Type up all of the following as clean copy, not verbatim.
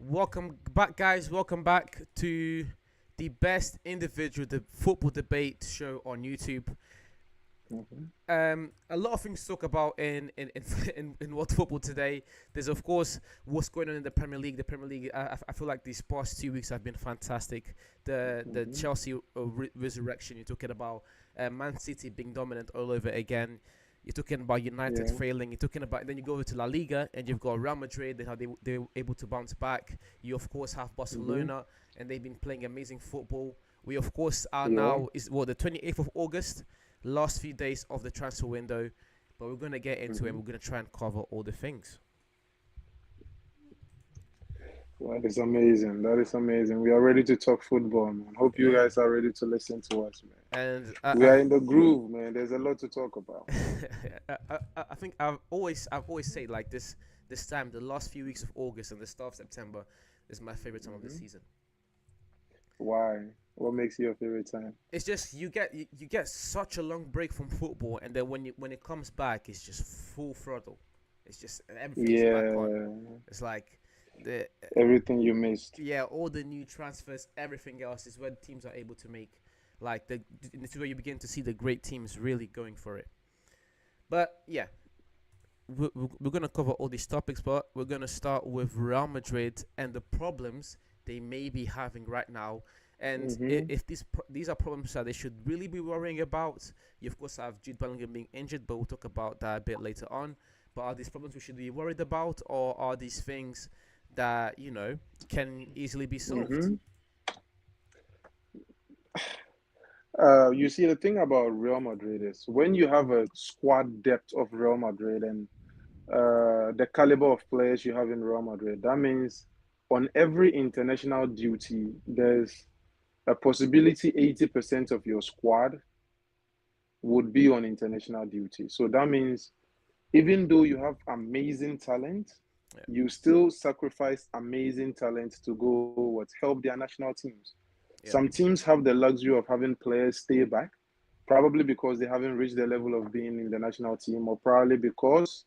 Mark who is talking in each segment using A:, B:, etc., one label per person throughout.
A: Welcome back, guys. Welcome back to the best individual football debate show on YouTube.
B: Mhm.
A: A lot of things to talk about in world football today. There's of course what's going on in the Premier League. The Premier League, I feel like these past 2 weeks have been fantastic. The
B: Mhm.
A: Chelsea resurrection. You're talking about Man City being dominant all over again. You're talking about United
B: Yeah.
A: failing. You're talking about then you go over to La Liga and you've got Real Madrid and how they were able to bounce back. You of course have
B: Mhm.
A: Barcelona and they've been playing amazing football. We of course are
B: Yeah.
A: now is the 28th of August, last few days of the transfer window, but we're gonna get into it. And
B: Mhm.
A: we're gonna try and cover all the things.
B: That is amazing. That is amazing. We are ready to talk football, man. Hope you
A: Yeah,
B: guys are ready to listen to us, man.
A: and
B: We are in the groove, man. There's a lot to talk about.
A: I think I've always said like this time, the last few weeks of August and the start of September is my favorite time of the
B: Mhm.
A: season.
B: Why? What makes you your favorite time?
A: It's just you get such a long break from football, and then when it comes back, it's just full throttle. It's just everything's back on.
B: Yeah.
A: It's like the
B: Everything you missed.
A: yeah, all the new transfers, everything else is where teams are able to make like this is where you begin to see the great teams really going for it. But yeah, we're gonna cover all these topics, but we're gonna start with Real Madrid and the problems they may be having right now. And
B: Mhm.
A: if these are problems that they should really be worrying about, you of course have Jude Bellingham being injured, but we'll talk about that a bit later on. But are these problems we should be worried about, or are these things that can easily be solved?
B: Mhm. You see, the thing about Real Madrid is when you have a squad depth of Real Madrid and the caliber of players you have in Real Madrid. That means on every international duty, there's a possibility 80% of your squad would be on international duty. So that means even though you have amazing talent,
A: Yeah,
B: you still sacrifice amazing talent to go what help their national teams.
A: yeah,
B: Some teams have the luxury of having players stay back, probably because they haven't reached the level of being in the national team, or probably because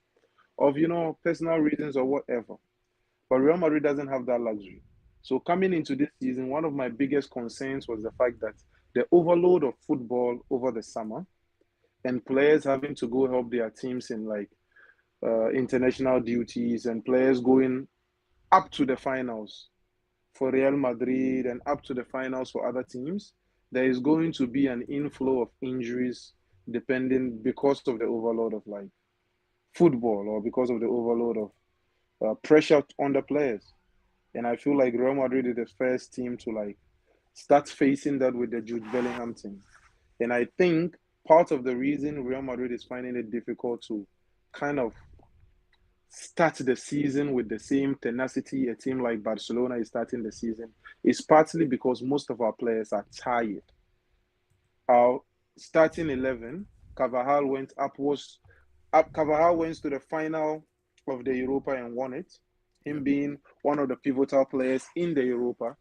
B: of personal reasons or whatever. But Real Madrid doesn't have that luxury. So coming into this season, one of my biggest concerns was the fact that the overload of football over the summer and players having to go help their teams in like international duties and players going up to the finals for Real Madrid and up to the finals for other teams, there is going to be an inflow of injuries depending because of the overload of like football or because of the overload of pressure on the players. And I feel like Real Madrid is the first team to like start facing that with the Jude Bellingham team. And I think part of the reason Real Madrid is finding it difficult to kind of start the season with the same tenacity a team like Barcelona is starting the season is partly because most of our players are tired. Our starting 11, Carvajal went upwards. Carvajal went to the final of the Europa and won it.
A: yeah.
B: Him being one of the pivotal players in the Europa.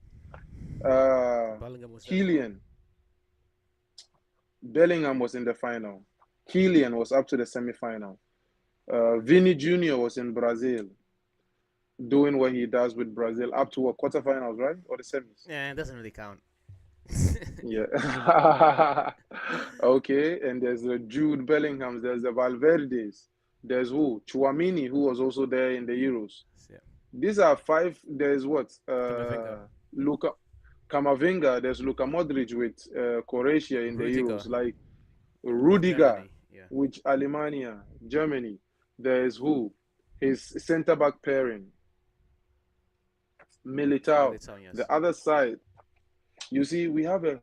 B: Uh,
A: Bellingham was there as well.
B: Kylian, Bellingham was in the final. Kylian was up to the semi-final. Vini Jr. was in Brazil, doing what he does with Brazil up to what quarterfinals, right? Or the semis?
A: Yeah, it doesn't really count.
B: Yeah. Okay, and there's the Jude Bellinghams, there's the Valverdes, there's who? Chouamini, who was also there in the Euros.
A: Yeah,
B: These are five. There's what?
A: Camavinga,
B: Luka Kamavinga, there's Luka Modric with Croatia in the
A: Rudiger
B: Euros, like
A: with
B: Rudiger
A: Germany. Yeah,
B: with Alemania, Germany. There's who? His centre back pairing, Militao.
A: Militao. Yes.
B: The other side, you see, we have a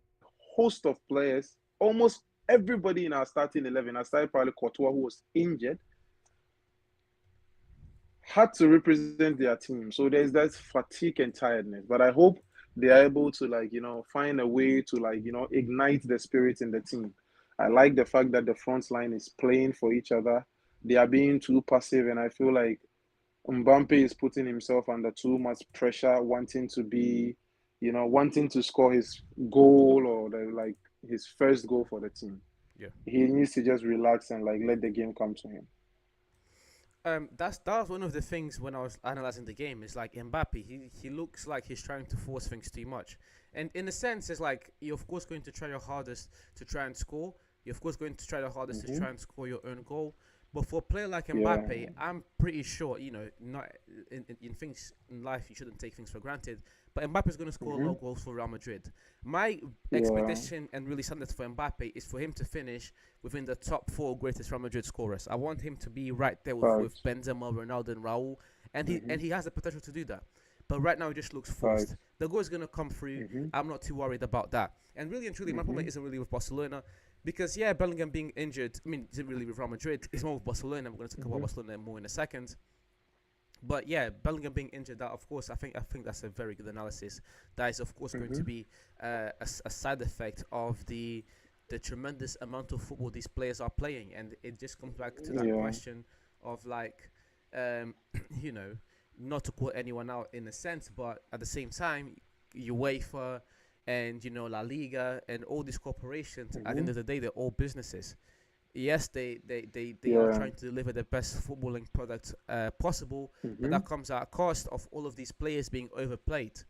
B: host of players. Almost everybody in our starting 11, aside probably Courtois, who was injured, had to represent their team. So there's that fatigue and tiredness. But I hope they are able to like, find a way to like, ignite the spirit in the team. I like the fact that the front line is playing for each other. They are being too passive, and I feel like Mbappe is putting himself under too much pressure, wanting to be, wanting to score his goal or like his first goal for the team.
A: Yeah.
B: He needs to just relax and like let the game come to him.
A: That's one of the things when I was analyzing the game. Is like Mbappe. He looks like he's trying to force things too much, and in a sense, it's like you're of course going to try your hardest to try and score. You're of course going to try your hardest to
B: Mm-hmm.
A: try and score your own goal. But for a player like
B: Yeah.
A: Mbappe, I'm pretty sure not in things in life you shouldn't take things for granted. But Mbappe is going to score a
B: Mm-hmm.
A: lot of goals for Real Madrid. My
B: Yeah.
A: expectation and really standards for Mbappe is for him to finish within the top four greatest Real Madrid scorers. I want him to be right there with
B: Facts.
A: Benzema, Ronaldo, and Raul, and he
B: Mm-hmm.
A: and he has the potential to do that. But right now, it just looks forced.
B: Facts.
A: The goal is going to come through.
B: Mm-hmm.
A: I'm not too worried about that. And really and truly, my
B: Mm-hmm.
A: problem isn't really with Barcelona because yeah, Bellingham being injured. I mean, isn't really with Real Madrid. It's more with Barcelona. We're going to talk about
B: Mm-hmm.
A: Barcelona more in a second. But yeah, Bellingham being injured, that of course, I think that's a very good analysis. That is of course going
B: Mm-hmm.
A: to be a side effect of the tremendous amount of football these players are playing, and it just comes back to that
B: Yeah.
A: question of like, um, you know, not to call anyone out in a sense, but at the same time, UEFA and La Liga and all these corporations, at the
B: Mm-hmm.
A: end of the day, they're all businesses. Yes, they are
B: Yeah.
A: trying to deliver the best footballing product possible, but
B: Mm-hmm.
A: that comes at a cost of all of these players being overplayed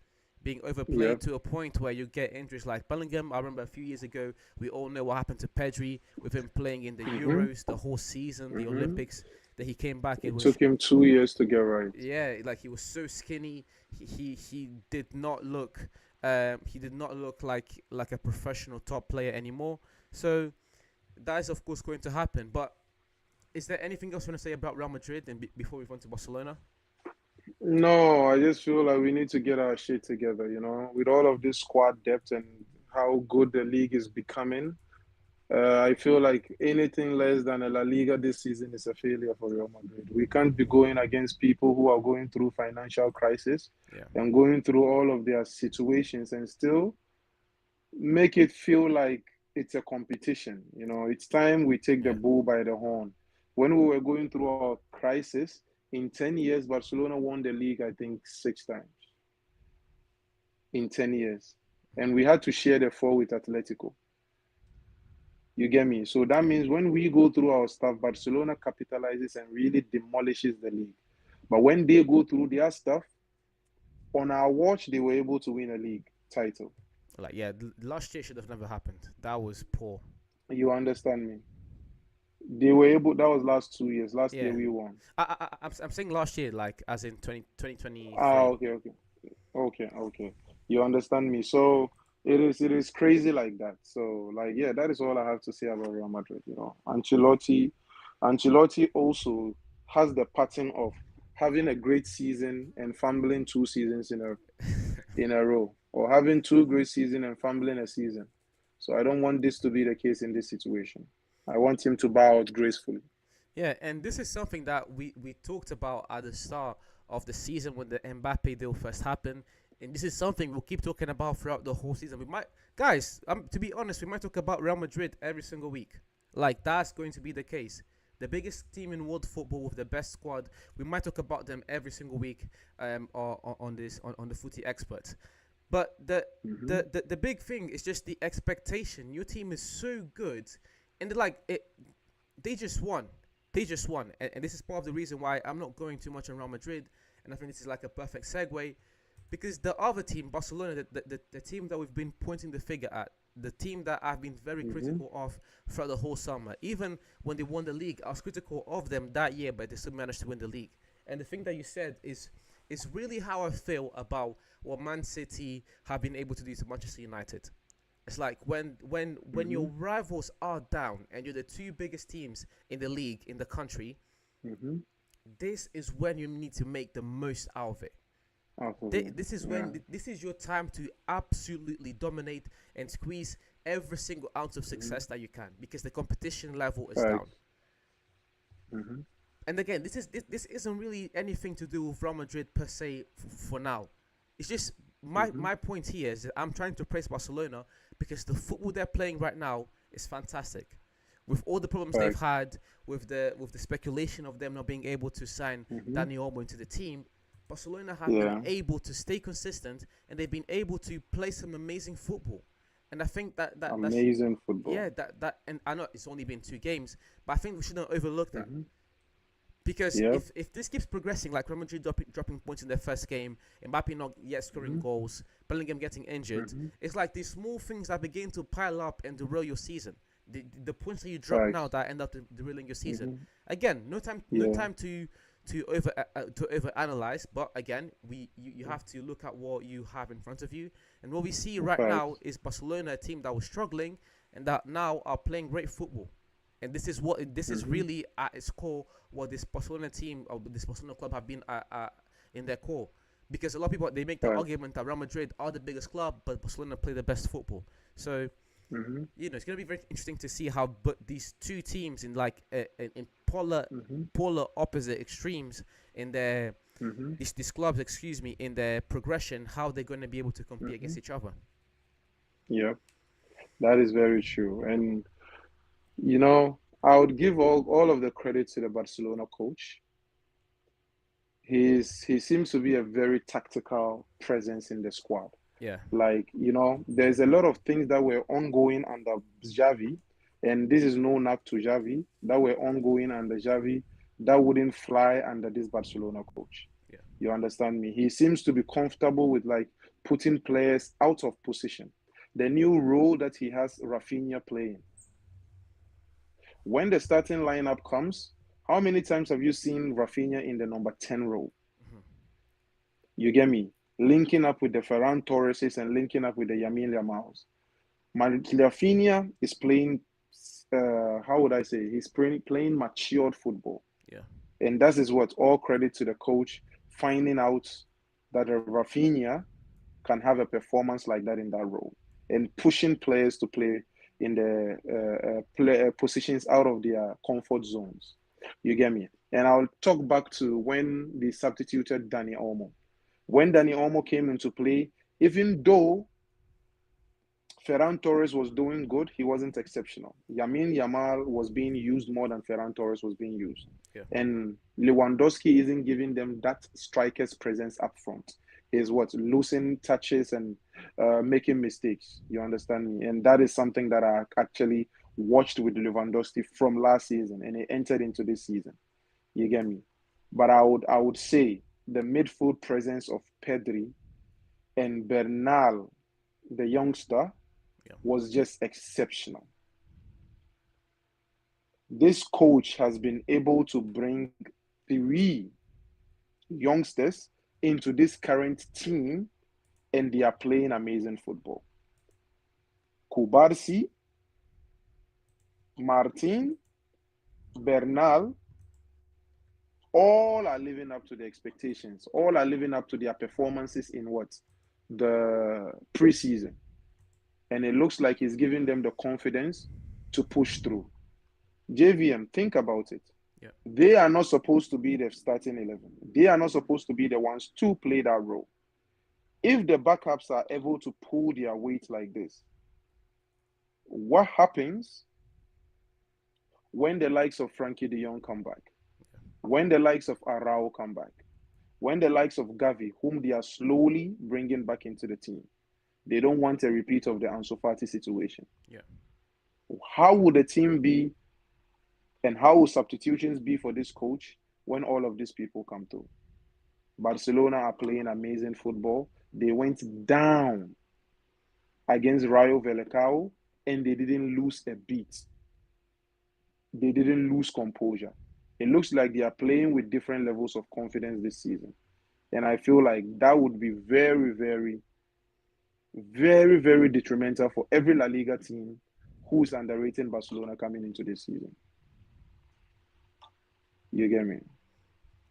B: Yep.
A: to a point where you get injuries like Bellingham. I remember a few years ago, we all know what happened to Pedri with him playing in the
B: Mm-hmm.
A: Euros, the whole season, the
B: Mm-hmm.
A: Olympics. That he came back, it
B: It
A: was
B: took him 2 years to get right.
A: yeah, like he was so skinny. He did not look like a professional top player anymore. So that is of course going to happen. But is there anything else you want to say about Real Madrid and before we move on to Barcelona?
B: No, I just feel like we need to get our shit together, with all of this squad depth and how good the league is becoming. I feel like anything less than a La Liga this season is a failure for Real Madrid. We can't be going against people who are going through financial crisis
A: Yeah,
B: and going through all of their situations and still make it feel like it's a competition. It's time we take the
A: yeah,
B: bull by the horn. When we were going through our crisis, in 10 years, Barcelona won the league, I think, 6 times in 10 years. And we had to share the four with Atletico. You get me? So that
A: yeah.
B: means when we go through our stuff, Barcelona capitalizes and really demolishes the league. But when they go through their stuff, on our watch, they were able to win a league title.
A: Like yeah, last year should have never happened. That was poor.
B: You understand me? They were able, that was last 2 years. Last year
A: Yeah,
B: we won.
A: I'm saying last year, like as in 2023.
B: Okay, okay. Okay, okay. You understand me? So it is crazy like that. So like yeah, that is all I have to say about Real Madrid. Ancelotti also has the pattern of having a great season and fumbling 2 seasons in a row, or having two great seasons and fumbling a season. So I don't want this to be the case in this situation. I want him to bow out gracefully.
A: Yeah, and this is something that we talked about at the start of the season when the Mbappe deal first happened, and this is something we'll keep talking about throughout the whole season. We might, guys, to be honest, we might talk about Real Madrid every single week. Like that's going to be the case. The biggest team in world football with the best squad. We might talk about them every single week, on the footy experts. But
B: Hmm.
A: the big thing is just the expectation. Your team is so good, and like they just won. They just won. And this is part of the reason why I'm not going too much on Real Madrid. And I think this is like a perfect segue because the other team, Barcelona, the team that we've been pointing the finger at, the team that I've been very
B: Hmm.
A: critical of throughout the whole summer, even when they won the league, I was critical of them that year, but they still managed to win the league. And the thing that you said is really how I feel about what Man City have been able to do to Manchester United. It's like when
B: Hmm.
A: your rivals are down and you're the two biggest teams in the league in the country,
B: Hmm.
A: this is when you need to make the most out of it.
B: Absolutely.
A: This is
B: Yeah.
A: when this is your time to absolutely dominate and squeeze every single ounce of
B: Hmm.
A: success that you can because the competition level is down.
B: Facts. Hmm.
A: And again, this isn't really anything to do with Real Madrid per se for now. It's just
B: Hmm.
A: my point here is that I'm trying to praise Barcelona because the football they're playing right now is fantastic. With all the problems they've
B: Facts.
A: had, with the speculation of them not being able to sign
B: Hmm.
A: Dani Olmo into the team, Barcelona have been
B: Yeah.
A: able to stay consistent and they've been able to play some amazing football. And I think that's
B: Amazing football.
A: yeah, and I know it's only been 2 games, but I think we shouldn't overlook that.
B: Hmm.
A: Because
B: Yep.
A: if this keeps progressing, like Real Madrid dropping points in their first game, Mbappe not yet scoring
B: Mhm.
A: goals, Bellingham getting injured,
B: Mhm.
A: it's like these small things that begin to pile up and derail your season. The points that you drop now
B: Facts.
A: that end up derailing your season.
B: Mhm.
A: Again, no
B: Yeah.
A: time to over analyze, but again, you have to look at what you have in front of you, and what we see right now
B: Facts.
A: is Barcelona, a team that was struggling and that now are playing great football. And this is
B: Mhm.
A: really at its core what this Barcelona team or this Barcelona club have been in their core. Because a lot of people they make the
B: Facts.
A: argument that Real Madrid are the biggest club, but Barcelona play the best football. So
B: Mhm.
A: it's going to be very interesting to see how but these two teams in like in
B: Mhm.
A: polar opposite extremes in their
B: Mhm.
A: these clubs, excuse me, in their progression, how they're going to be able to compete
B: Mhm.
A: against each other.
B: Yep. That is very true. And I would give all of the credit to the Barcelona coach. He seems to be a very tactical presence in the squad.
A: Yeah,
B: Like, there's a lot of things that were ongoing under Xavi, and this is no knock to Xavi, that were ongoing under Xavi that wouldn't fly under this Barcelona coach.
A: yeah,
B: You understand me? He seems to be comfortable with like putting players out of position. The new role that he has Rafinha playing. When the starting lineup comes, how many times have you seen Rafinha in the number 10 role?
A: hmm,
B: You get me? Linking up with the Ferran Torreses and linking up with the Yamil Yamals. Rafinha is playing, how would I say? He's playing matured football.
A: yeah,
B: And that is what all credit to the coach finding out that a Rafinha can have a performance like that in that role and pushing players to play in the positions out of their comfort zones. You get me? And I'll talk back to when they substituted Danny Olmo. When Danny Olmo came into play, even though Ferran Torres was doing good, he wasn't exceptional. Yamin Yamal was being used more than Ferran Torres was being used.
A: yeah,
B: And Lewandowski isn't giving them that striker's presence up front. He's what? Losing touches and making mistakes. You understand me? And that is something that I actually watched with Lewandowski from last season and it entered into this season. You get me? But I would say the midfield presence of Pedri and Bernal, the youngster,
A: yeah.
B: was just exceptional. This coach has been able to bring three youngsters into this current team, and they are playing amazing football. Kubarsi, Martin, Bernal, all are living up to the expectations. All are living up to their performances in what? The preseason. And it looks like he's giving them the confidence to push through. JVM, think about it.
A: Yeah.
B: They are not supposed to be the starting 11. They are not supposed to be the ones to play that role. If the backups are able to pull their weight like this, what happens when the likes of Frankie de Jong come back? When the likes of Arao come back? When the likes of Gavi, whom they are slowly bringing back into the team? They don't want a repeat of the Ansu Fati situation.
A: Yeah.
B: How would the team be and how will substitutions be for this coach when all of these people come through? Barcelona are playing amazing football. They went down against Rayo Vallecano and they didn't lose a beat. They didn't lose composure. It looks like they are playing with different levels of confidence this season. And I feel like that would be very, very, very, very detrimental for every La Liga team who's underrating Barcelona coming into this season. You get me?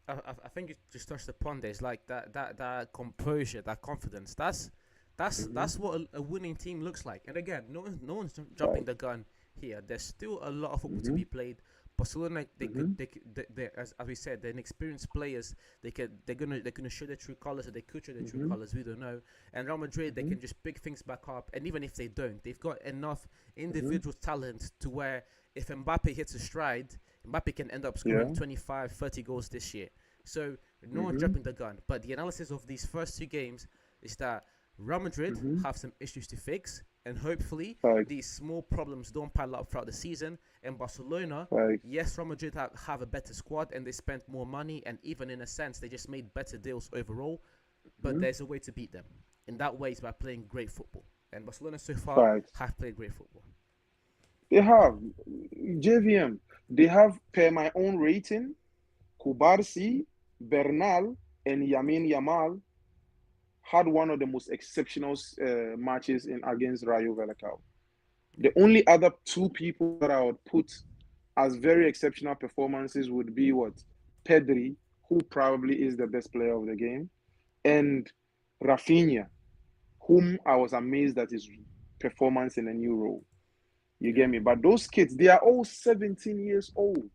A: I think you just touched upon this, like that composure, that confidence.
B: Mm-hmm.
A: That's what a winning team looks like. And again, no one's jumping the
B: Facts.
A: gun here. There's still a lot of football to
B: Mm-hmm.
A: be played. Barcelona,
B: Mm-hmm.
A: as we said, they're inexperienced players. They're gonna show their true colors, or they could show their true
B: Mm-hmm.
A: colors. We don't know. And Real Madrid, they
B: Mm-hmm.
A: can just pick things back up. And even if they don't, they've got enough
B: Mm-hmm.
A: individual talent to where if Mbappe hits a stride, Mbappe can end up scoring
B: Yeah.
A: 25, 30 goals this year. So no one's
B: Mm-hmm.
A: jumping the gun. But the analysis of these first two games is that Real Madrid
B: Mm-hmm.
A: have some issues to fix, and hopefully
B: Facts.
A: these small problems don't pile up throughout the season. And Barcelona,
B: Facts.
A: yes, Real Madrid have a better squad and they spent more money, and even in a sense, they just made better deals overall. But
B: Mm-hmm.
A: there's a way to beat them. In that way, is by playing great football. And Barcelona so far
B: Facts.
A: have played great football.
B: They have JVM. They have, per my own rating, Kubarsi, Bernal, and Yamin Yamal had one of the most exceptional matches in against Rayo Vallecano.
A: Yeah,
B: The only other two people that I would put as very exceptional performances would be what? Pedri, who probably is the best player of the game, and Rafinha, whom I was amazed at his performance in a new role. You
A: yeah,
B: get me? But those kids, they are all 17 years old.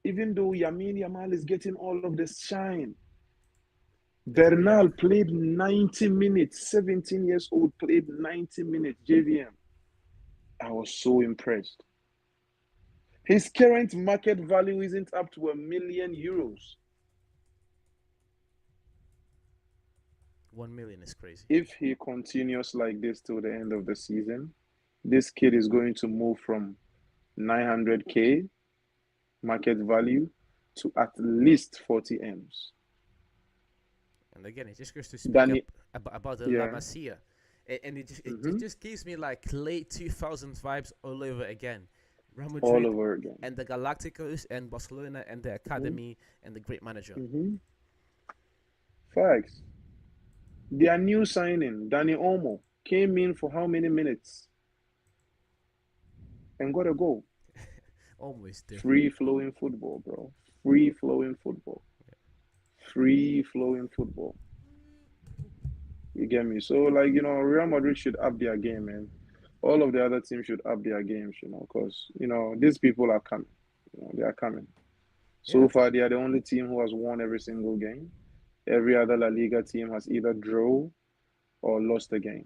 B: Even though Yamin Yamal is getting all of the shine,
A: they're very
B: Bernal
A: young.
B: played 90 minutes, 17 years old, played 90 minutes, JVM. I was so impressed. His current market value isn't up to €1 million.
A: 1 million is crazy.
B: If he continues like this till the end of the season, this kid is going to move from 900K market value to at least 40 M's.
A: And again, it just goes to speak up
B: Danny,
A: about the La
B: yeah,
A: Masia. And it
B: mm-hmm.
A: just gives me like late 2000s vibes all over again. Real
B: All
A: Madrid
B: over again.
A: and the Galacticos and Barcelona and the
B: Mm-hmm.
A: academy and the great manager.
B: Mm-hmm. Facts. Their new signing, Danny Olmo, came in for how many minutes and got a goal?
A: Almost different.
B: Free flowing football, bro. Free flowing football. Free flowing football. You get me? So, like, Real Madrid should up their game, man. All of the other teams should up their games, because, these people are coming. They are coming.
A: Yeah.
B: So far, they are the only team who has won every single game. Every other La Liga team has either draw or lost a game.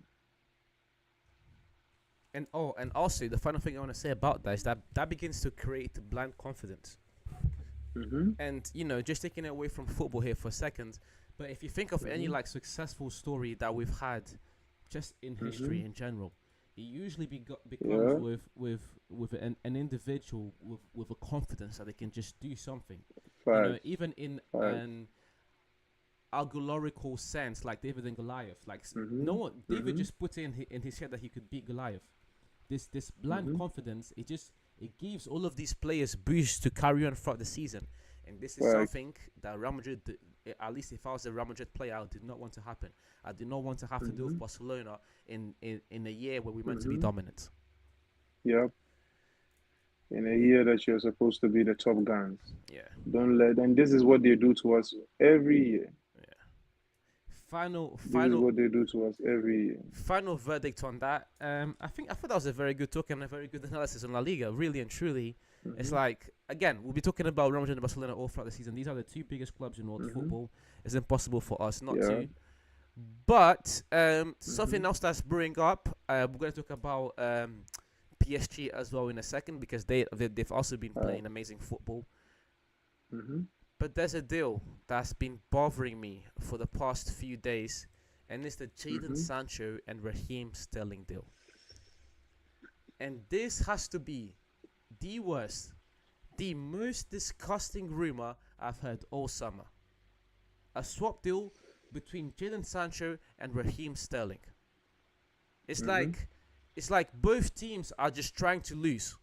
A: And also the final thing I want to say about that is that that begins to create blind confidence.
B: Mm-hmm.
A: And just taking it away from football here for a second, but if you think of any
B: Mm-hmm.
A: like successful story that we've had just in
B: Mm-hmm.
A: history in general, it usually becomes
B: Yeah.
A: with an individual with a confidence that they can just do something.
B: Facts.
A: Even in
B: Facts.
A: an allegorical sense, like David and Goliath, like no
B: Mm-hmm.
A: one, David
B: Mm-hmm.
A: just put in his head that he could beat Goliath. This blind
B: Mm-hmm.
A: confidence, it gives all of these players boosts to carry on throughout the season, and this is
B: Facts.
A: something that Real Madrid, at least if I was a Real Madrid player, I did not want to happen. I did not want to have to deal
B: Mm-hmm.
A: with Barcelona in a year where we're meant to be
B: Mm-hmm.
A: dominant.
B: Yep. In a year that you're supposed to be the top guns.
A: Yeah,
B: Don't let, and this is what they do to us every year.
A: yeah. Final,
B: This is
A: final,
B: what they do to us every year.
A: final verdict on that. I thought that was a very good talk and a very good analysis on La Liga. Really and truly, it's
B: Mm-hmm.
A: like again we'll be talking about Real Madrid and Barcelona all throughout the season. These are the two biggest clubs in world
B: Mm-hmm.
A: football. It's impossible for us not
B: Yeah.
A: to. But
B: Mm-hmm.
A: something else that's brewing up. We're going to talk about PSG as well in a second because they've also been
B: Uh,
A: playing amazing football.
B: mm-hmm.
A: But there's a deal that's been bothering me for the past few days, and it's the Jadon
B: Mm-hmm.
A: Sancho and Raheem Sterling deal. And this has to be the worst, the most disgusting rumor I've heard all summer. A swap deal between Jadon Sancho and Raheem Sterling. It's
B: Mm-hmm.
A: like it's like both teams are just trying to lose.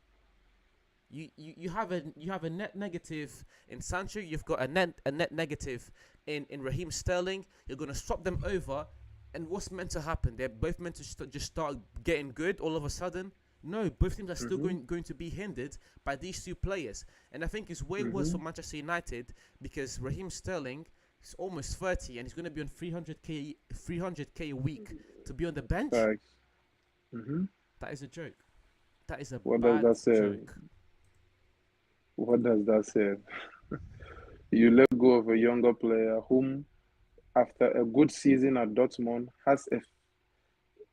A: You have a net negative in Sancho. You've got a net negative in Raheem Sterling. You're gonna swap them over, and what's meant to happen? They're both meant to just start getting good all of a sudden. No, both teams are still
B: Mm-hmm.
A: going to be hindered by these two players, and I think it's way worse
B: Mm-hmm.
A: for Manchester United because Raheem Sterling is almost 30 and he's going to be on 300k a week to be on the bench.
B: Facts. Mm-hmm.
A: That is a joke. That is a
B: What does
A: bad
B: that say?
A: joke.
B: What does that say? You let go of a younger player whom, after a good season at Dortmund, has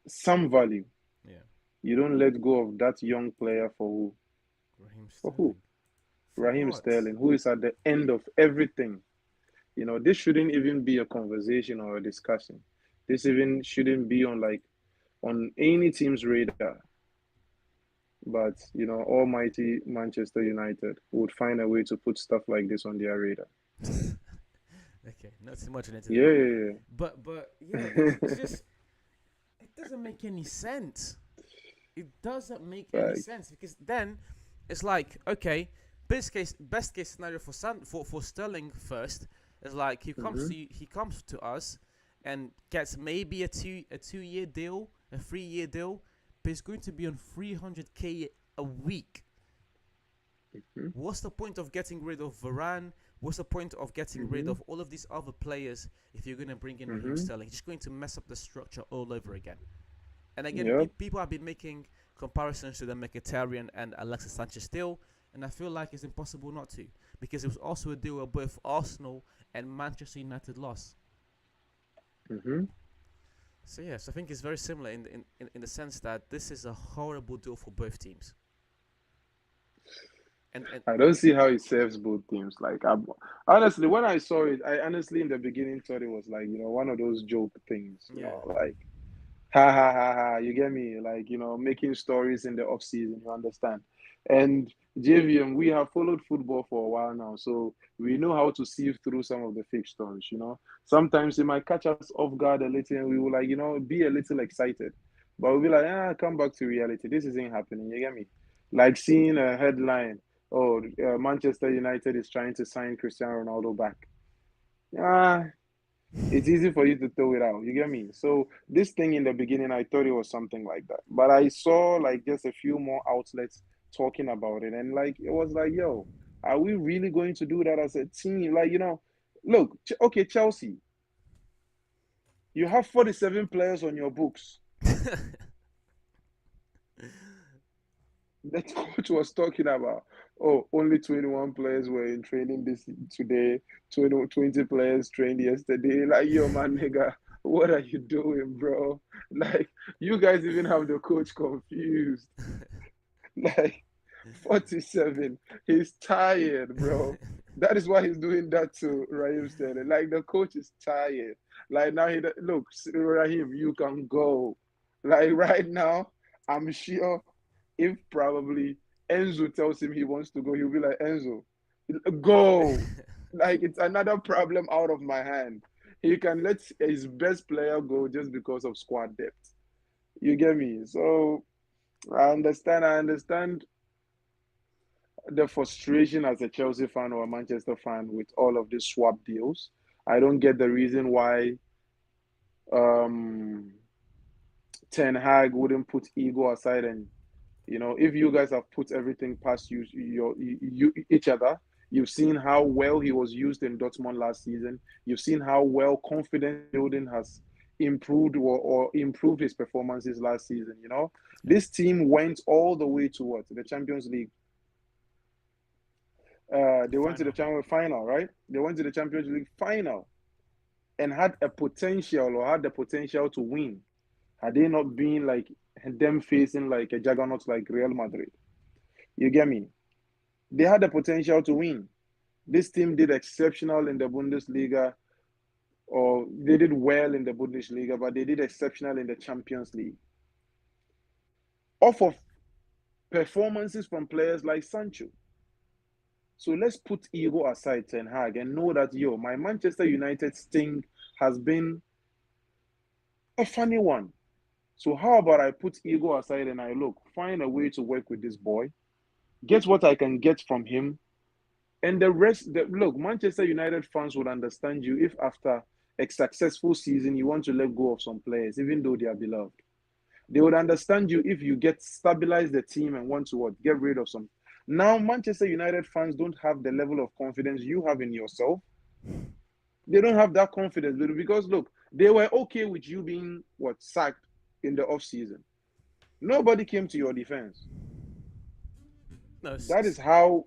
B: some value.
A: Yeah,
B: You don't let go of that young player for who?
A: Raheem
B: For who?
A: Sterling. For
B: Raheem
A: what?
B: Sterling, who is at the end of everything This shouldn't even be a conversation or a discussion. This even shouldn't be on any team's radar. But almighty Manchester United would find a way to put stuff like this on their radar.
A: Okay, not too much into that.
B: Yeah,
A: But yeah,
B: yeah,
A: it's just it doesn't make any sense. It doesn't make any
B: Facts.
A: sense because then it's like okay, best case scenario for for Sterling first is like
B: Mhm,
A: he comes to us and gets maybe a 2 year deal, a 3 year deal, but it's going to be on 300k a week.
B: mhm,
A: What's the point of getting rid of Varane? What's the point of getting rid
B: mhm,
A: of all of these other players if you're going to bring in Raheem
B: mhm.
A: Sterling? It's just going to mess up the structure all over again. And again,
B: Yep.
A: people have been making comparisons to the Mkhitaryan and Alexis Sanchez deal, and I feel like it's impossible not to because it was also a deal where both Arsenal and Manchester United lost.
B: Mhm.
A: So yes, I think it's very similar in the sense that this is a horrible deal for both teams. And
B: I don't see how it serves both teams. Honestly, when I saw it, I honestly in the beginning thought it was like one of those joke things.
A: yeah,
B: Like ha ha ha ha. You get me? Like making stories in the off season. You understand? And JVM, we have followed football for a while now, so we know how to sieve through some of the fake stories. Sometimes it might catch us off guard a little, and we will be a little excited, but we'll be like, come back to reality. This isn't happening. You get me? Like seeing a headline, oh, Manchester United is trying to sign Cristiano Ronaldo back. Ah, it's easy for you to throw it out. You get me? So this thing in the beginning, I thought it was something like that, but I saw like just a few more outlets talking about it, and like it was like, yo, are we really going to do that as a team? Look, okay, Chelsea, you have 47 players on your books. The coach was talking about, oh, only 21 players were in training this today, 20 players trained yesterday. Like, yo, man, nigga, what are you doing, bro? Like, you guys even have the coach confused. Like, 47, he's tired, bro. That is why he's doing that to Raheem Sterling. Like, the coach is tired. Like, now look, Raheem, you can go. Like, right now, I'm sure if probably Enzo tells him he wants to go, he'll be like, Enzo, go. Like it's another problem out of my hand. He can let his best player go just because of squad depth. You get me? So I understand the frustration as a Chelsea fan or a Manchester fan with all of these swap deals. I don't get the reason why um Ten Hag wouldn't put ego aside and if you guys have put everything past each other, you've seen how well he was used in Dortmund last season. You've seen how well confidence building has improved or improved his performances last season.
A: yeah,
B: This team went all the way to what? The Champions League.
A: the
B: They went to the
A: final.
B: Champions final, right? They went to the Champions League final and had a potential or had the potential to win. Had they not been like them facing like a juggernaut like Real Madrid. You get me? They had the potential to win. This team did exceptional in the Bundesliga, or they did well in the Bundesliga, but they did exceptional in the Champions League. Off of performances from players like Sancho. So let's put ego aside, Ten Hag, and know that, yo, my Manchester United sting has been a funny one. So how about I put ego aside and I find a way to work with this boy, get what I can get from him, and the rest, Manchester United fans would understand you if after a successful season you want to let go of some players, even though they are beloved. They would understand you if you get stabilize the team and want to what get rid of some. Now Manchester United fans don't have the level of confidence you have in yourself. They don't have that confidence because look, they were okay with you being what sacked in the off season. Nobody came to your defense.
A: No,
B: That is how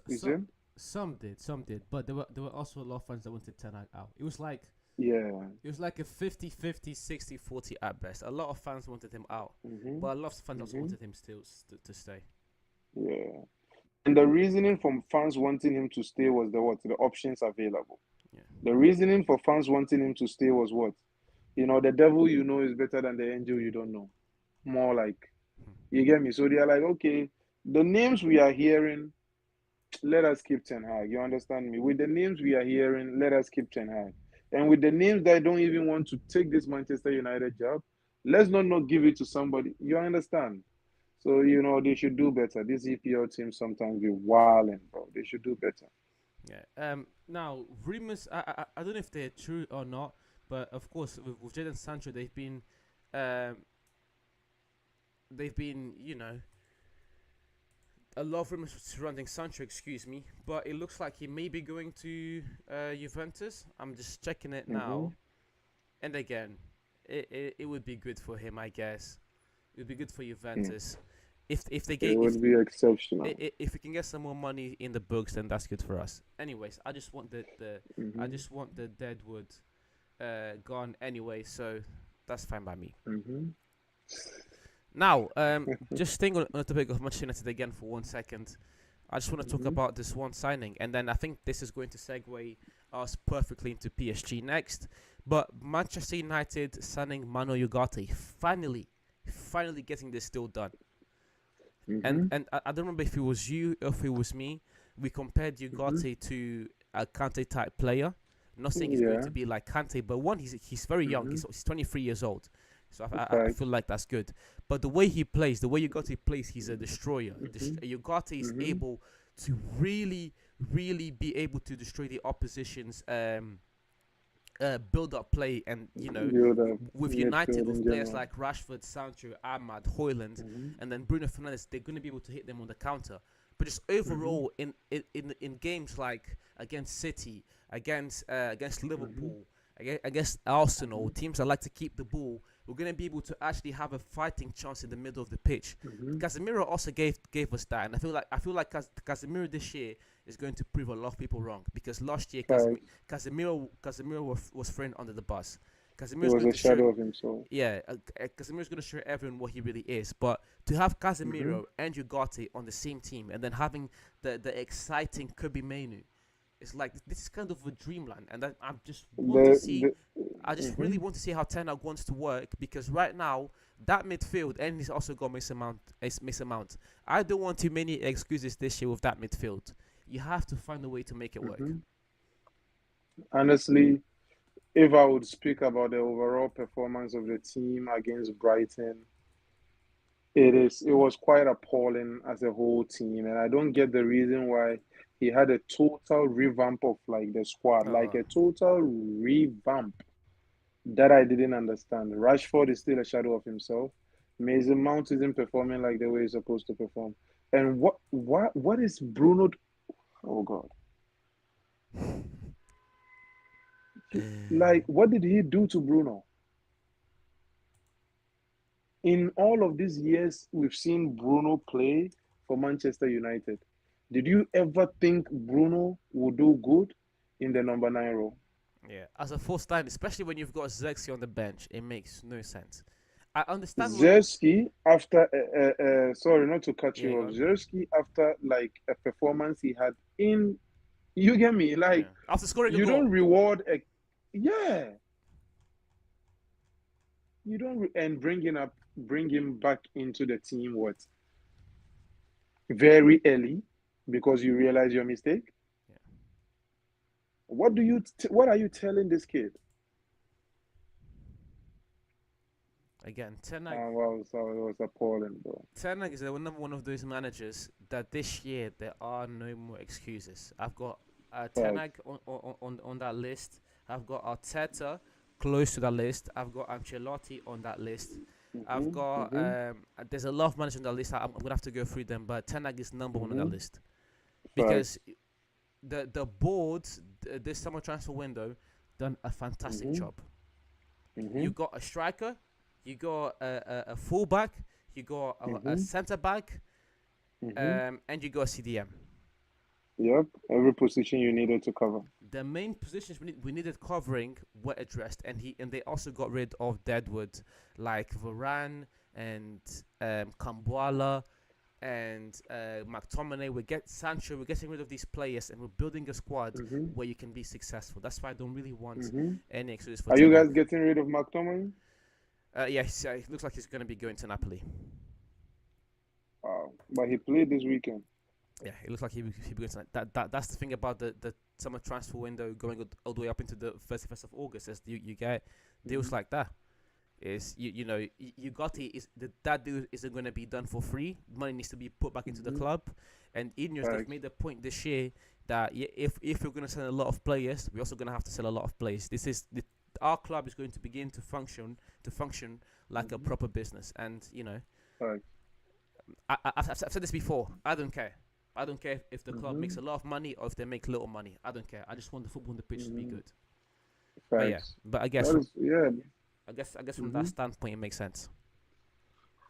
B: is
A: so,
B: it?
A: some did, but there were also a lot of fans that wanted Ten Hag out.
B: Yeah.
A: It was like a 50-50, 60-40 at best. A lot of fans wanted him out,
B: Mm-hmm.
A: but a lot of fans also
B: Mm-hmm.
A: wanted him still to stay.
B: Yeah. And the reasoning from fans wanting him to stay was the options available.
A: Yeah.
B: The reasoning for fans wanting him to stay was what? The devil you know is better than the angel you don't know. More like, you get me? So they are like, okay, the names we are hearing, let us keep Ten Hag. You understand me? With the names we are hearing, let us keep Ten Hag. And with the names that don't even want to take this Manchester United job, let's not give it to somebody. You understand? So, they should do better. This EPL team sometimes be wilding, bro. They should do better.
A: Yeah. Now rumors. I don't know if they're true or not, but of course with Jadon Sancho, um, they've been, a lot of rumors surrounding Sancho. Excuse me, but it looks like he may be going to Juventus. I'm just checking it
B: Mm-hmm.
A: now, and again, it would be good for him, I guess. It would be good for
B: Mm.
A: Juventus. If they
B: It
A: get
B: would be exceptional.
A: if we can get some more money in the books, then that's good for us. Anyways, I
B: Mm-hmm.
A: just want the Deadwood gone anyway, so that's fine by me.
B: Mm-hmm.
A: Now, just staying on the topic of Manchester United again for 1 second, I just want to talk
B: Mm-hmm.
A: about this one signing, and then I think this is going to segue us perfectly into PSG next. But Manchester United signing Mano Ugarte, finally getting this deal done. And
B: Mm-hmm.
A: and I don't remember if it was you or if it was me. We compared
B: Mm-hmm.
A: Ugarte to a Kante type player. Not saying he's going
B: Yeah.
A: to be like Kante, but one, he's very young.
B: Mm-hmm.
A: He's 23 years old, so I feel
B: Facts.
A: like that's good. But the way he plays, the way Ugarte plays, he's a destroyer.
B: Mm-hmm.
A: Ugarte is
B: Mm-hmm.
A: able to really be able to destroy the opposition's build up play, and
B: Build up
A: with United,
B: midfield
A: with
B: in
A: players
B: general.
A: like Rashford, Sancho, Ahmad, Hoyland,
B: Mm-hmm.
A: and then Bruno Fernandes, they're going to be able to hit them on the counter. But just
B: Mm-hmm.
A: overall, in games like against City, against
B: Mm-hmm.
A: Liverpool, against Arsenal,
B: Mm-hmm.
A: teams that like to keep the ball, we're going to be able to actually have a fighting chance in the middle of the pitch.
B: Mm-hmm.
A: Casemiro also gave us that, and I feel like Casemiro this year is going to prove a lot of people wrong, because last year
B: Facts.
A: Casemiro was thrown under the bus.
B: He
A: Casemiro's
B: was
A: going
B: a
A: to show
B: shadow of himself.
A: yeah, Casemiro's going to show everyone what he really is. But to have
B: Mm-hmm.
A: Casemiro and Ugarte on the same team, and then having the exciting Kobe Mainu, it's like this is kind of a dreamland, and I just want to
B: The
A: see.
B: the
A: I just
B: mm-hmm.
A: really want to see how Ten Hag wants to work, because right now that midfield, and he's also got Mason Mount. I don't want too many excuses this year with that midfield. You have to find a way to make it work.
B: Mm-hmm. Honestly, if I would speak about the overall performance of the team against Brighton, it was quite appalling as a whole team, and I don't get the reason why he had a total revamp of like the squad, like
A: Uh,
B: a total revamp that I didn't understand. Rashford is still a shadow of himself. Mason Mount isn't performing like the way he's supposed to perform. And what is Bruno? Oh God. Like, what did he do to Bruno? In all of these years, we've seen Bruno play for Manchester United. Did you ever think Bruno would do good in the number nine role?
A: yeah, as a full stand, especially when you've got Zexi on the bench, it makes no sense. I understand what.
B: Zerski, after, sorry, not to cut
A: Yeah,
B: you
A: go
B: off,
A: on.
B: Zerski, after like a performance he had in, you get me? Like,
A: Yeah, after scoring a
B: you don't
A: goal.
B: reward a, yeah, you don't, and bring him back into the team, what, very early because you realize your mistake.
A: Yeah.
B: What are you telling this kid?
A: Again, Ten Hag.
B: Well, so it was appalling, bro.
A: Ten Hag is another one of those managers that this year there are no more excuses. I've got Ten
B: Facts.
A: Hag on that list. I've got Arteta close to that list. I've got Ancelotti on that list. I've
B: Mhm.
A: got
B: Mhm.
A: there's a lot of managers on that list. I'm gonna have to go through them, but Ten Hag is number one on that
B: Mhm.
A: list, because
B: Facts.
A: the board this summer transfer window done a fantastic
B: Mhm.
A: job. You
B: Mhm.
A: got a striker, you got a fullback, you got a
B: Mhm.
A: centre back,
B: Mhm.
A: and you got a CDM.
B: Yep. Every position you needed to cover.
A: The main positions we needed covering were addressed, and they also got rid of Deadwood, like Varane and Kambuala. and McTominay. We get Sancho. We're getting rid of these players, and we're building a squad
B: Mm-hmm.
A: where you can be successful. That's why I don't really want
B: Mm-hmm.
A: any excuses for
B: Are you
A: Ten Hag.
B: guys getting rid of McTominay?
A: Yeah, it looks like he's going to be going to Napoli.
B: Wow. But he played this weekend.
A: Yeah, it looks like he begins that's the thing about the summer transfer window going all the way up into the 31st of August. Is you get deals
B: Mm-hmm.
A: like that. Is you got it is that deal isn't going to be done for free. Money needs to be put back into the
B: Mm-hmm.
A: club, and Ineos they've
B: Facts.
A: made the point this year that if we're going to sell a lot of players, we're also going to have to sell a lot of players. Our club is going to begin to function like a
B: Mm-hmm.
A: proper business, and
B: Facts.
A: I've said this before. I don't care. I don't care if the club
B: Mm-hmm.
A: makes a lot of money or if they make little money. I don't care. I just want the football on the pitch to be
B: Mm-hmm.
A: good. But yeah,
B: Facts.
A: but
B: That is, yeah.
A: I guess from that
B: Mm-hmm.
A: standpoint, it makes sense.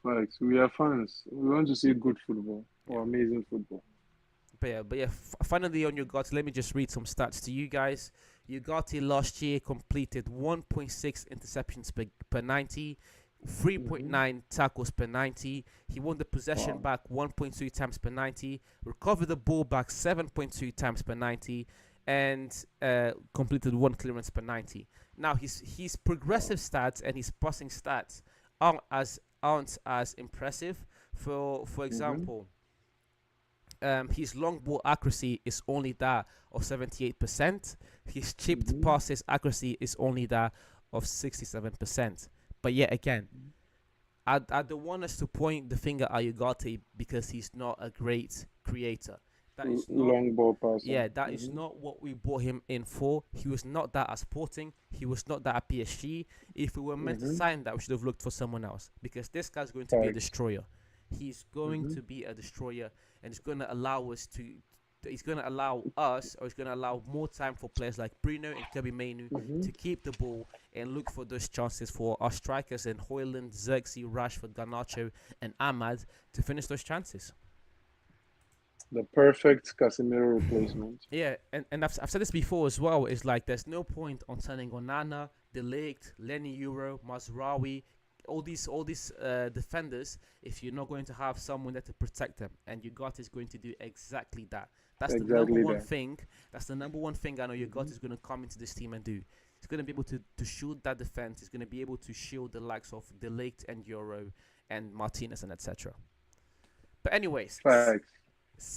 B: Facts. We are fans. We want to see good football
A: Yeah,
B: or amazing football.
A: but yeah. Finally, on Ugarte, let me just read some stats to you guys. Ugarte last year completed 1.6 interceptions per 90,
B: Mm-hmm.
A: 3.9 tackles per 90. He won the possession
B: Wow.
A: back 1.2 times per 90, recovered the ball back 7.2 times per 90, and completed one clearance per 90. Now his
B: Wow.
A: progressive stats and his passing stats aren't as impressive. For
B: Mm-hmm.
A: example, his long ball accuracy is only that of 78%. His chipped
B: Mm-hmm.
A: passes accuracy is only that of 67%. But yet again, I don't want us to point the finger at Ugarte because he's not a great creator. That is not,
B: Long ball passer.
A: yeah, that is
B: Mm-hmm.
A: not what we brought him in for. He was not that at Sporting. He was not that at PSG. If we were meant to
B: Mm-hmm.
A: sign that, we should have looked for someone else because this guy's going to be a
B: Facts.
A: destroyer. He's going
B: Mm-hmm.
A: to be a destroyer, and it's going to allow us to. He's going to allow us, or he's going to allow more time for players like Bruno and Kobe Mainu
B: Mm-hmm.
A: to keep the ball and look for those chances for our strikers and Hoyland, Xerxes, Rashford, Garnacho, and Ahmad to finish those chances.
B: The perfect Casemiro replacement.
A: Yeah, and I've said this before as well. It's like there's no point on signing Onana, Delict, Lenny Euro, Mazraoui, all these defenders if you're not going to have someone there to protect them. And Ugarte is going to do exactly that. That's the number
B: Exactly
A: one
B: that.
A: thing. That's the number one thing I know
B: Mm-hmm.
A: Ugarte is going to come into this team and do. He's going to be able to shield that defense. He's going to be able to shield the likes of Delict and Euro and Martinez and etc. But anyways,
B: Facts.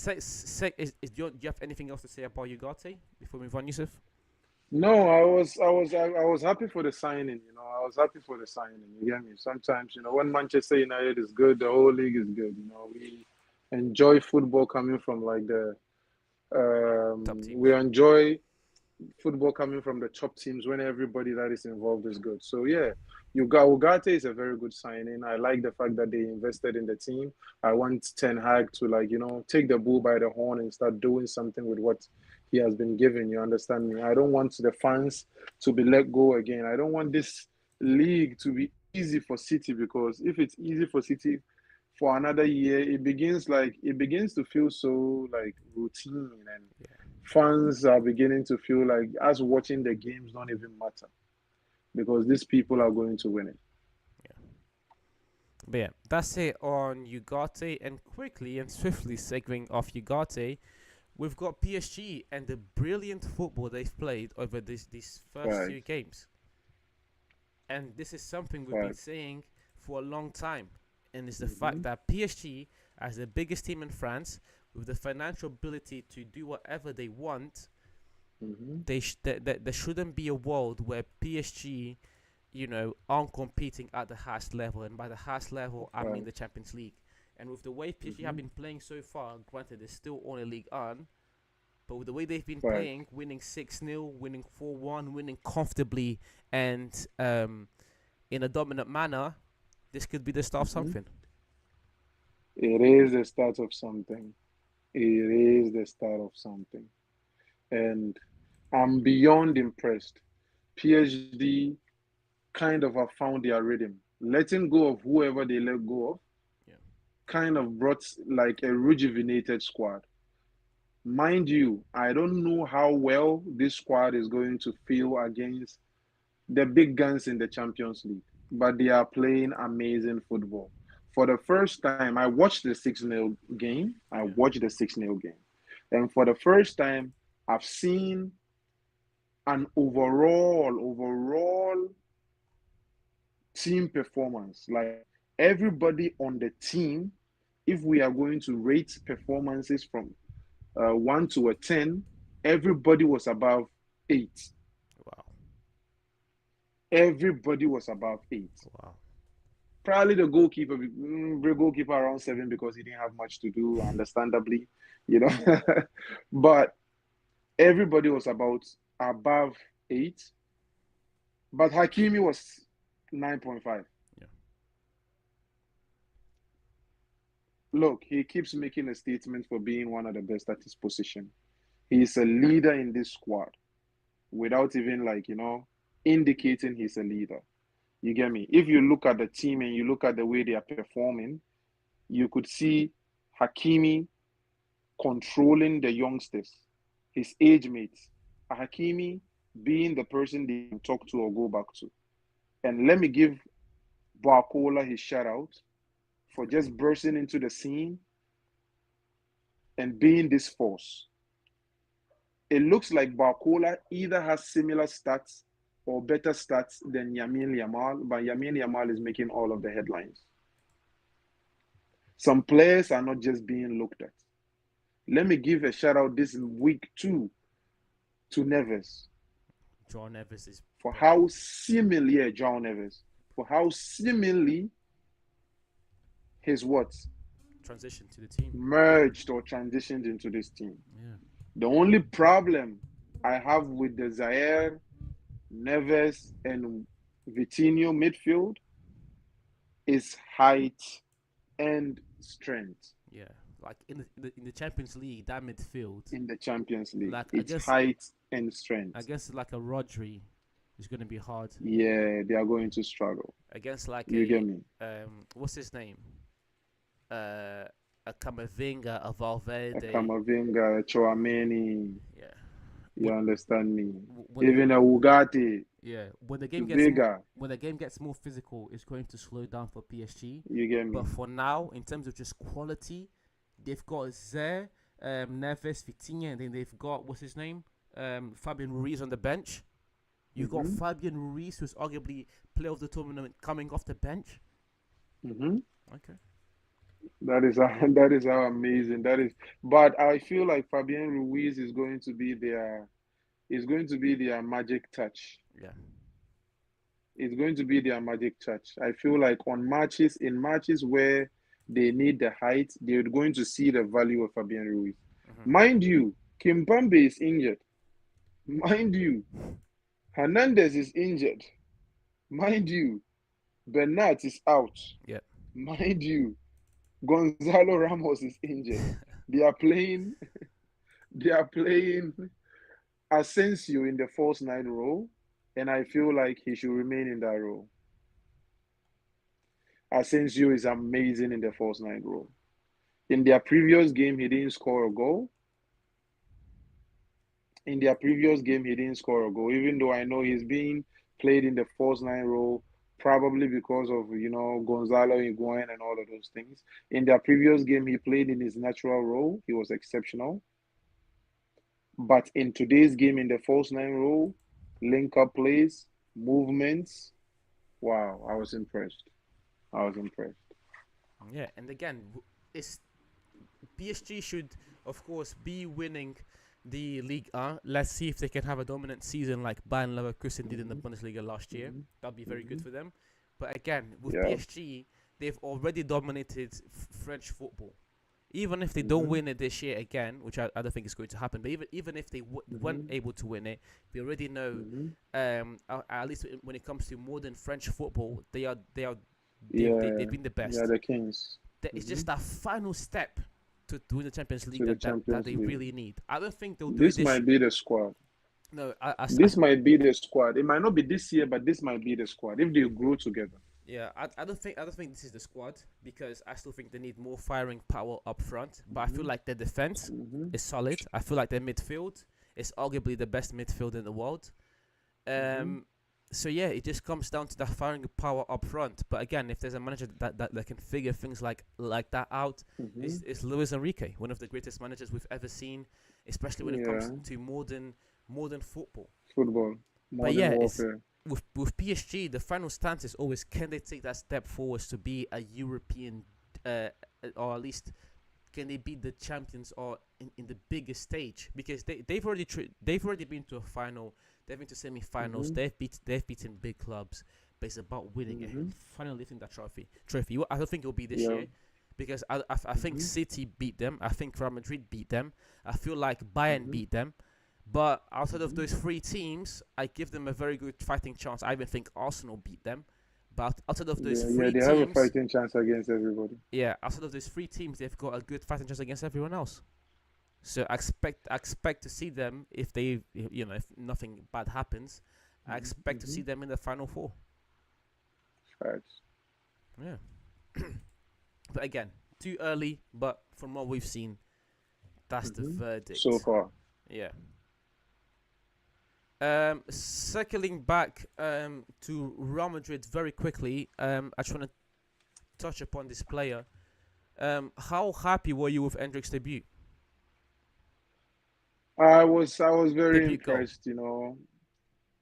A: do you have anything else to say about Ugarte before we move on, Yusuf?
B: No, I was happy for the signing. I was happy for the signing. You get me? Sometimes, when Manchester United is good, the whole league is good. We enjoy football coming from like
A: Top
B: we
A: teams.
B: enjoy football coming from the top teams when everybody that is involved is good. So yeah, Ugarte is a very good signing. I like the fact that they invested in the team. I want Ten Hag to like take the bull by the horn and start doing something with what he has been given. You understand me? I don't want the fans to be let go again. I don't want this league to be easy for City because if it's easy for City for another year, it begins to feel so like routine and
A: Yeah,
B: fans are beginning to feel like us watching the games don't even matter because these people are going to win it.
A: yeah. But yeah, that's it on Ugarte. And quickly and swiftly segueing off Ugarte, we've got PSG and the brilliant football they've played over these first two
B: Facts,
A: games. And this is something we've been
B: facts.
A: saying for a long time. And it's the fact
B: Mm-hmm,
A: that PSG, as the biggest team in France, with the financial ability to do whatever they want,
B: mm-hmm.
A: there shouldn't be a world where PSG, aren't competing at the highest level. And by the highest level, I mean the
B: Facts.
A: Champions League. And with the way PSG have
B: Mm-hmm,
A: been playing so far, granted, it's still only League On, but with the way they've been
B: Facts.
A: playing, winning 6-0, winning 4-1, winning comfortably, and in a dominant manner, this could be the start of
B: Mm-hmm.
A: something.
B: It is the start of something. It is the start of something. And I'm beyond impressed. PhD kind of have found their rhythm. Letting go of whoever they let go of
A: Yeah.
B: kind of brought like a rejuvenated squad. Mind you, I don't know how well this squad is going to feel against the big guns in the Champions League, but they are playing amazing football. for the first time, I watched the 6-0 game. I
A: Yeah.
B: watched the 6-0 game. And for the first time, I've seen an overall team performance. Like everybody on the team, if we are going to rate performances from 1 to a 10, everybody was above 8.
A: Wow.
B: Everybody was above 8.
A: Wow.
B: Probably the goalkeeper around 7 because he didn't have much to do, understandably, you know. But everybody was about above 8. But Hakimi was 9.5.
A: Yeah.
B: Look, he keeps making a statement for being one of the best at his position. He's a leader in this squad without even indicating he's a leader. You get me? If you look at the team and you look at the way they are performing, you could see Hakimi controlling the youngsters, his age mates. Hakimi being the person they can talk to or go back to. And let me give Barcola his shout out for just bursting into the scene and being this force. It looks like Barcola either has similar stats or better stats than Yamin Yamal, but Yamin Yamal is making all of the headlines. Some players are not just being looked at. Let me give a shout out this week too to Neves
A: John Neves is
B: for how seemingly John Neves for how seemingly his what
A: transition to the team.
B: merged or transitioned into this team.
A: Yeah.
B: The only problem I have with the Zaire, Neves, and Vitinho midfield is height and strength.
A: Yeah. Like in the Champions League, that midfield,
B: In the Champions League,
A: like
B: it's height and
A: I
B: strength.
A: guess like a Rodri is gonna be hard
B: Yeah, they are going to struggle.
A: against like
B: You get me?
A: what's his name? A Camavinga, a Valverde.
B: Kamavinga, Chouameni,
A: Yeah.
B: you
A: When
B: understand me?
A: when
B: Even a Ugarte,
A: yeah, when the game gets
B: Vega,
A: when the game gets more physical, it's going to slow down for PSG.
B: you get
A: But
B: me?
A: for now, in terms of just quality, they've got Zé, Neves, Vitinha, and then they've got what's his name, Fabian Ruiz on the bench. You got
B: Mm-hmm.
A: Fabian Ruiz, who's arguably player of the tournament, coming off the bench.
B: Mm-hmm.
A: Okay.
B: That is how amazing that is. But I feel like Fabian Ruiz is going to be their magic touch.
A: Yeah.
B: It's going to be their magic touch. I feel like in matches where they need the height, they're going to see the value of Fabian Ruiz.
A: Mm-hmm.
B: Mind you, Kimpembe is injured. Mind you, Hernandez is injured. Mind you, Bernat is out.
A: Yeah.
B: Mind you, Gonzalo Ramos is injured. They are playing. They are playing Asensio in the false nine role, and I feel like he should remain in that role. Asensio is amazing in the false nine role. In their previous game, he didn't score a goal. In their previous game, he didn't score a goal, even though I know he's being played in the false nine role, probably because of Gonzalo Higuain and all of those things. In their previous game, he played in his natural role. He was exceptional. But in today's game, in the false nine role, link up plays, movements, wow, I was impressed. I was impressed.
A: Yeah. And again, it's PSG should, of course, be winning the League A. Let's see if they can have a dominant season like Bayern Leverkusen did in the
B: Mm-hmm.
A: Bundesliga last year.
B: Mm-hmm.
A: That'd be very good
B: Mm-hmm.
A: for them. But again, with
B: Yeah.
A: PSG, they've already dominated French football. Even if they don't
B: Mm-hmm.
A: win it this year again, which I don't think is going to happen, but even if they weren't
B: Mm-hmm.
A: able to win it, we already know,
B: Mm-hmm.
A: at least when it comes to modern French football, they've
B: Yeah.
A: been the
B: Yeah,
A: best.
B: the Kings.
A: It's
B: Mm-hmm.
A: just that final step to win the Champions League
B: To the
A: that
B: Champions
A: they
B: League.
A: really need. I don't think they'll do it
B: This
A: this.
B: might be the squad.
A: No,
B: This might be the squad. It might not be this year, but this might be the squad if they grow together.
A: yeah, I don't think this is the squad because I still think they need more firing power up front. But I feel
B: Mm-hmm.
A: like their defense
B: Mm-hmm.
A: is solid. I feel like their midfield is arguably the best midfield in the world.
B: Mm-hmm.
A: Um, So yeah, it just comes down to that firing power up front. But again, if there's a manager that can figure things like that out,
B: Hmm.
A: is Luis Enrique, one of the greatest managers we've ever seen, especially when it comes
B: Yeah,
A: to modern football.
B: football,
A: But
B: modern
A: yeah, it's
B: warfare.
A: with PSG, the final stance is always, can they take that step forwards to be a European, uh, or at least can they beat the champions or in the biggest stage, because they've already been to a final, they've been to semi-finals,
B: Hmm.
A: they've beaten big clubs, but it's about winning it,
B: Hmm.
A: finally lifting that trophy. I don't think it'll be this
B: Yeah.
A: year, because I think
B: Hmm.
A: City beat them, I think Real Madrid beat them, I feel like Bayern
B: Hmm.
A: beat them, but outside of
B: Hmm.
A: those three teams, I give them a very good fighting chance. I even think Arsenal beat them, but outside of those
B: Yeah, yeah,
A: three
B: they have a
A: teams,
B: fighting chance against everybody.
A: yeah, outside of those three teams, they've got a good fighting chance against everyone else. So I expect to see them, if they, if nothing bad happens, I
B: Hmm.
A: expect to
B: Hmm.
A: see them in the final four.
B: Facts.
A: Yeah, but again, too early. But from what we've seen, that's the
B: Hmm. So
A: verdict.
B: far.
A: Yeah. Circling back to Real Madrid very quickly. I just want to touch upon this player. How happy were you with Endrick's
B: I was very
A: debut goal?
B: impressed,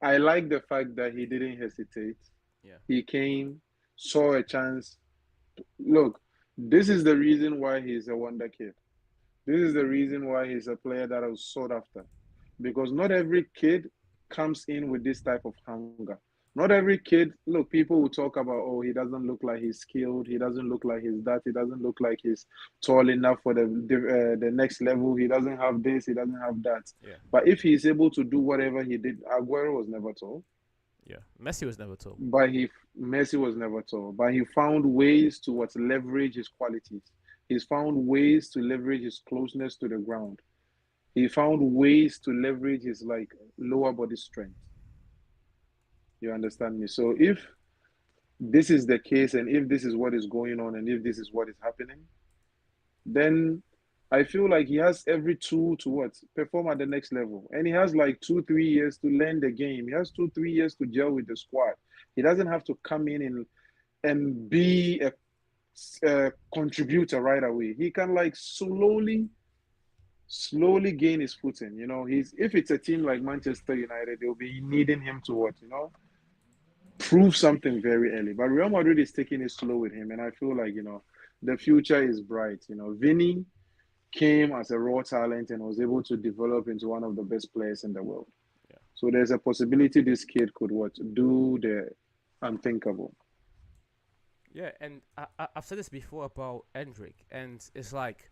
B: I like the fact that he didn't hesitate.
A: Yeah,
B: He came, saw a chance. Look, this is the reason why he's a wonder kid. This is the reason why he's a player that was sought after. Because not every kid comes in with this type of hunger. Not every kid, look, people will talk about, oh, he doesn't look like he's skilled. He doesn't look like he's that. He doesn't look like he's tall enough for the next level. He doesn't have this. He doesn't have that.
A: yeah,
B: But if he's able to do whatever he did, Aguero was never tall.
A: yeah. Messi was never tall.
B: But Messi was never tall. But he found ways to what leverage his qualities. He's found ways to leverage his closeness to the ground. He found ways to leverage his like lower body strength. You understand me? So if this is the case, and if this is what is going on, and if this is what is happening, then I feel like he has every tool to what perform at the next level. And he has like 2 3 years to learn the game. He has 2 3 years to gel with the squad. He doesn't have to come in and be a contributor right away. He can like slowly gain his footing. He's if it's a team like Manchester United, they'll be needing him to what, prove something very early. But Real Madrid is taking it slow with him, and I feel like the future is bright. Vinny came as a raw talent and was able to develop into one of the best players in the world.
A: Yeah,
B: So there's a possibility this kid could what do the unthinkable.
A: yeah. And I've said this before about Endrick, and it's like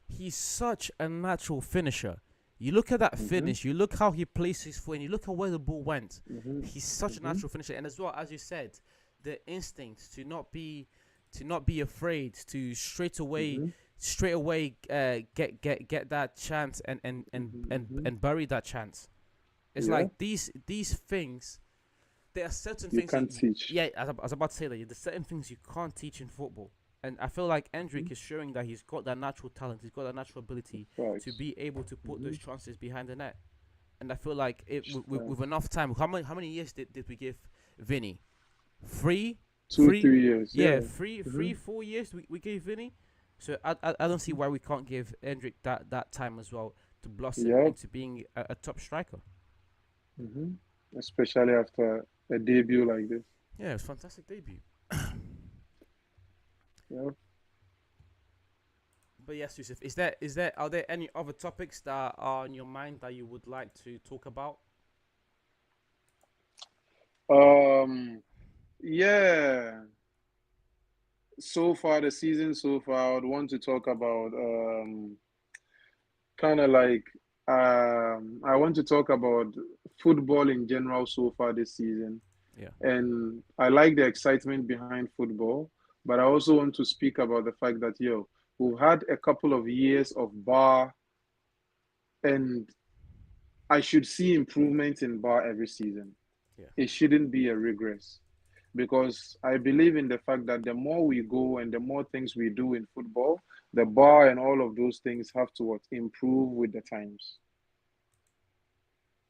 A: he's such a natural finisher. You look at that
B: Hmm.
A: finish, you look how he placed his foot, and you look at where the ball went.
B: Hmm.
A: He's such a
B: Hmm.
A: natural finisher, and as well as you said, the instinct to not be afraid to
B: Hmm.
A: straight away get that chance
B: Hmm.
A: and bury that chance. It's
B: Yeah,
A: like these things. There are certain
B: you
A: things
B: can't teach.
A: yeah, I was about to say that there's certain things you can't teach in football, and I feel like Endrick
B: Mhm.
A: is showing that he's got that natural talent, he's got that natural ability to
B: Facts.
A: be able to put
B: Hmm.
A: those chances behind the net. And I feel like with
B: Facts.
A: enough time, how many years did we give Vinny? Three,
B: Two,
A: three,
B: 3 years.
A: yeah,
B: Yeah.
A: three,
B: Hmm.
A: three, 4 years we gave Vinny. So I don't see why we can't give Endrick that time as well to blossom
B: Yep.
A: into being a top striker.
B: Hmm. Especially after a debut like this.
A: Yeah, it's a fantastic debut.
B: Yep.
A: But yes, Yusuf, is there are there any other topics that are on your mind that you would like to talk about?
B: Um. Yeah. So far, the season so far, I would want to talk about kind of like I want to talk about football in general so far this season.
A: Yeah,
B: And I like the excitement behind football, but I also want to speak about the fact that we've had a couple of years of bar, and I should see improvement in bar every season.
A: yeah,
B: It shouldn't be a regress because I believe in the fact that the more we go and the more things we do in football, the bar and all of those things have to what improve with the times.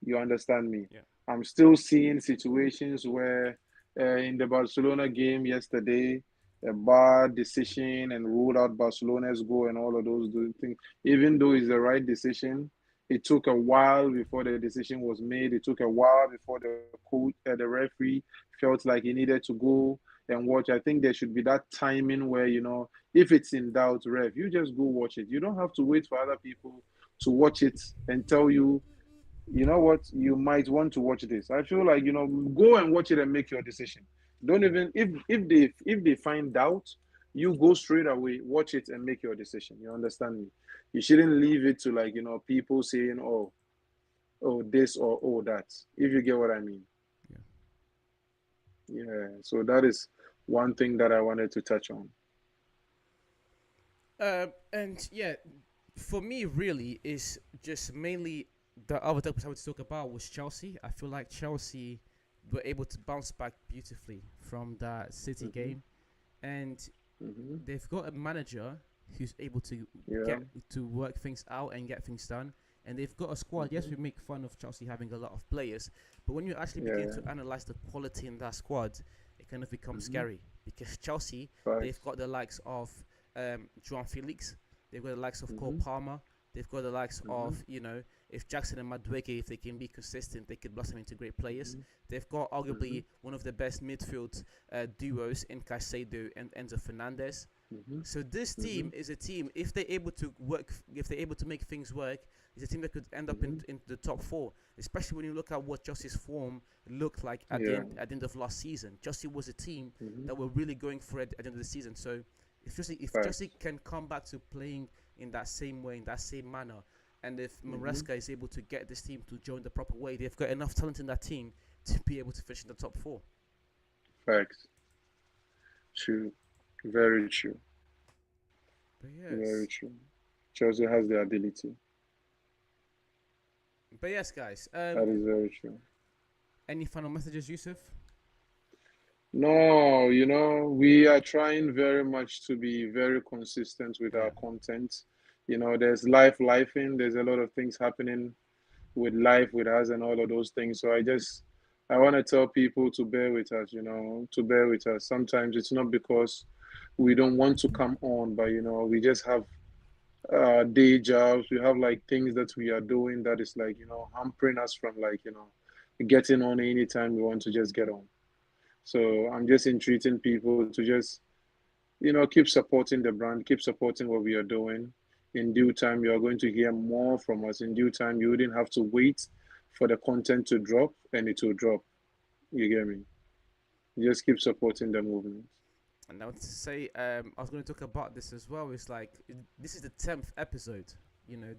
B: You understand me?
A: yeah,
B: I'm still seeing situations where in the Barcelona game yesterday, a bad decision and ruled out Barcelona's goal and all of those things. Even though it's the right decision, it took a while before the decision was made. It took a while before the coach, the referee felt like he needed to go and watch. I think there should be that timing where, if it's in doubt, ref, you just go watch it. You don't have to wait for other people to watch it and tell you, you know what, you might want to watch this. I feel like, go and watch it and make your decision. Don't even, if they find doubt, you go straight away, watch it and make your decision. You understand me? You shouldn't leave it to, like, people saying, oh this or oh that, if you get what I mean.
A: Yeah.
B: Yeah, so that is one thing that I wanted to touch on.
A: And yeah, for me, really, is just mainly the other topics I would talk about was Chelsea. I feel like Chelsea were able to bounce back beautifully from that City
B: Hmm.
A: game, and
B: Hmm.
A: they've got a manager who's able to
B: Yeah.
A: get to work things out and get things done. And they've got a squad. Yes,
B: Hmm.
A: we make fun of Chelsea having a lot of players, but when you actually begin
B: Yeah.
A: to analyze the quality in that squad, it kind of becomes
B: Hmm.
A: scary because Chelsea, they've
B: Facts.
A: got the likes of João Felix, they've got the likes of Cole
B: Hmm.
A: Palmer, they've got the likes
B: Hmm.
A: of, if Jackson and Madueke, if they can be consistent, they could blossom into great players.
B: Hmm.
A: They've got
B: Hmm.
A: arguably one of the best midfield duos in Caicedo and Enzo Fernandez.
B: Hmm.
A: So this
B: Hmm.
A: team is a team. If they're able to work, if they're able to make things work, is a team that could end up
B: Hmm.
A: in the top four. Especially when you look at what Chelsea's form looked like at the
B: Yeah.
A: end of last season. Chelsea was a team
B: Hmm.
A: that were really going for it at the end of the season. So if Chelsea
B: Facts.
A: can come back to playing in that same way, in that same manner, and if
B: Hmm.
A: Maresca is able to get this team to join the proper way, they've got enough talent in that team to be able to finish in the top four.
B: Facts. True. Very true.
A: But
B: Very
A: yes,
B: true. Chelsea has the ability.
A: but yes, guys.
B: That is very true.
A: Any final messages, Yusuf?
B: No, we are trying very much to be very consistent with
A: Yeah.
B: our content. There's lifing, there's a lot of things happening with life with us and all of those things. So I want to tell people to bear with us, to bear with us. Sometimes it's not because we don't want to come on, but we just have day jobs. We have like things that we are doing that is like, hampering us from like, getting on anytime we want to just get on. So I'm just entreating people to just, keep supporting the brand, keep supporting what we are doing. In due time, you are going to hear more from us. In due time, you wouldn't have to wait for the content to drop, and it will drop. You get me? Just keep supporting the movement.
A: And I want to say, I was going to talk about this as well. It's like this is the 10th episode.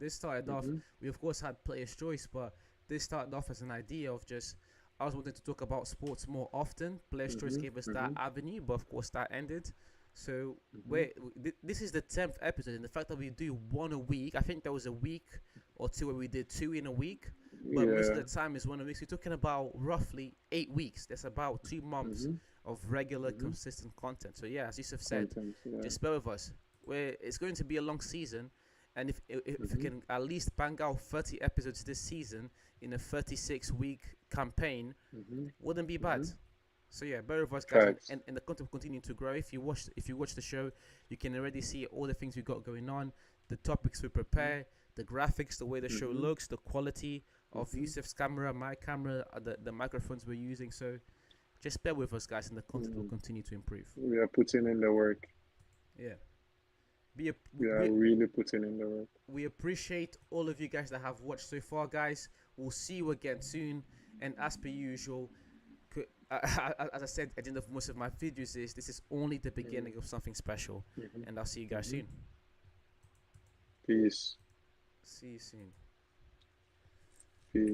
A: This started off.
B: Hmm.
A: We of course had Player's Choice, but this started off as an idea of just I was wanting to talk about sports more often. Player's Choice
B: Hmm.
A: gave us that
B: Hmm.
A: avenue, but of course that ended. So
B: Hmm.
A: this is the 10th episode, and the fact that we do one a week. I think there was a week or two where we did two in a week, but most of
B: Yeah.
A: the time is one a week. So we're talking about roughly 8 weeks. That's about 2 months
B: Hmm.
A: of regular,
B: Hmm.
A: consistent content. So yeah, as Yusuf said,
B: Content. Yeah.
A: just bear with us. It's going to be a long season, and if we
B: Hmm.
A: can at least bang out 30 episodes this season in a 36-week campaign,
B: Hmm.
A: wouldn't be bad.
B: Hmm.
A: So yeah, bear with us, guys, and,
B: Facts.
A: and, and the content will continue to grow. If you watch the show, you can already see all the things we got going on, the topics we prepare, the graphics, the way the show
B: Hmm.
A: looks, the quality of
B: Hmm.
A: Yusuf's camera, my camera, the microphones we're using. So just bear with us, guys, and the content will
B: Hmm.
A: continue to improve.
B: We are putting in the work.
A: Yeah. Be a,
B: We are
A: we,
B: really putting in the work.
A: we appreciate all of you guys that have watched so far, guys. We'll see you again soon. And as per usual, as I said at the end of most of my videos, this is only the beginning of something special.
B: Hmm.
A: And I'll see you guys
B: Hmm.
A: soon.
B: Peace.
A: See you soon.
B: Peace.